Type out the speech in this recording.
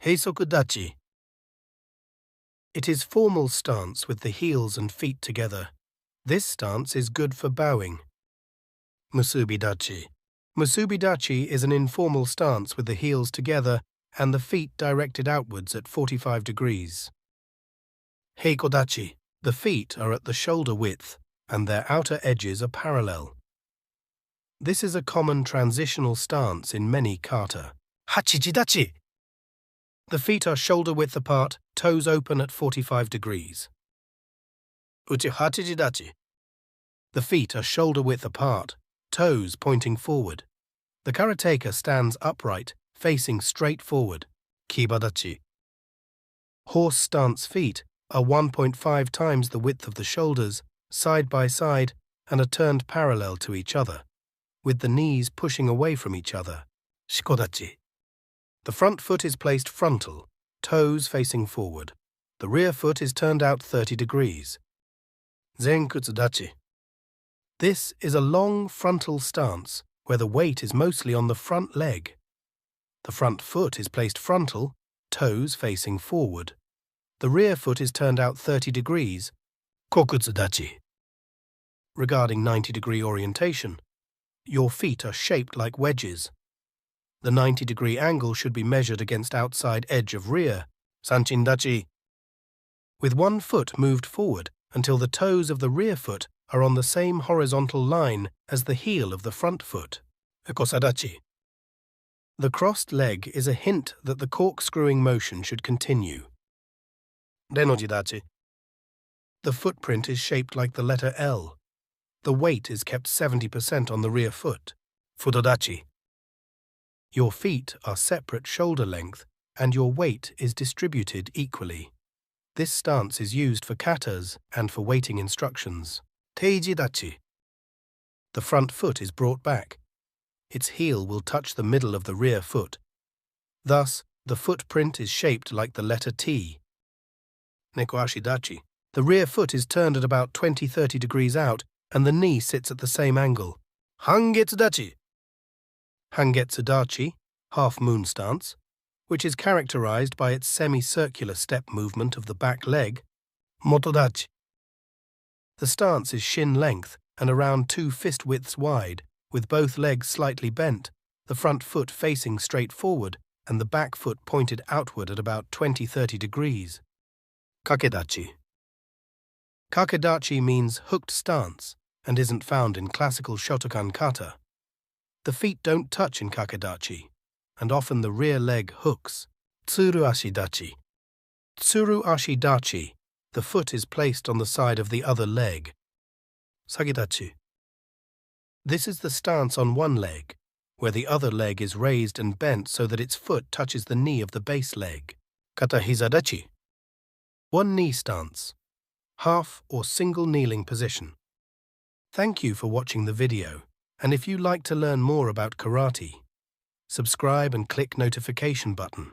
Heisoku dachi. It is formal stance with the heels and feet together. This stance is good for bowing. Musubi dachi. Musubi dachi is an informal stance with the heels together and the feet directed outwards at 45 degrees. Heiko dachi. The feet are at the shoulder width and their outer edges are parallel. This is a common transitional stance in many kata. Hachiji dachi. The feet are shoulder width apart, toes open at 45 degrees. Uchi hachiji dachi. The feet are shoulder width apart, toes pointing forward. The karateka stands upright, facing straight forward. Kiba dachi. Horse stance feet are 1.5 times the width of the shoulders, side by side, and are turned parallel to each other, with the knees pushing away from each other. Shikodachi. The front foot is placed frontal, toes facing forward. The rear foot is turned out 30 degrees. Zenkutsu dachi. This is a long frontal stance where the weight is mostly on the front leg. The front foot is placed frontal, toes facing forward. The rear foot is turned out 30 degrees. Kokutsu dachi. Regarding 90-degree orientation, your feet are shaped like wedges. The 90-degree angle should be measured against outside edge of rear. Sanchin dachi. With one foot moved forward until the toes of the rear foot are on the same horizontal line as the heel of the front foot. Ekosadachi. The crossed leg is a hint that the corkscrewing motion should continue. Renoji dachi. The footprint is shaped like the letter L. The weight is kept 70% on the rear foot. Fudodachi. Your feet are separate shoulder length and your weight is distributed equally. This stance is used for katas and for weighting instructions. Teiji dachi. The front foot is brought back. Its heel will touch the middle of the rear foot. Thus, the footprint is shaped like the letter T. Nekoashi dachi. The rear foot is turned at about 20-30 degrees out and the knee sits at the same angle. Hangetsu dachi. Hangetsu dachi, half moon stance, which is characterized by its semicircular step movement of the back leg. Motodachi. The stance is shin length and around 2 fist widths wide, with both legs slightly bent, the front foot facing straight forward and the back foot pointed outward at about 20-30 degrees. Kakedachi. Kakedachi means hooked stance and isn't found in classical Shotokan kata. The feet don't touch in kakedachi, and often the rear leg hooks. Tsuruashi dachi. Tsuruashi dachi. The foot is placed on the side of the other leg. Sagidachi. This is the stance on one leg, where the other leg is raised and bent so that its foot touches the knee of the base leg. Katahizadachi. One knee stance. Half or single kneeling position. Thank you for watching the video, and if you like to learn more about karate, subscribe and click notification button.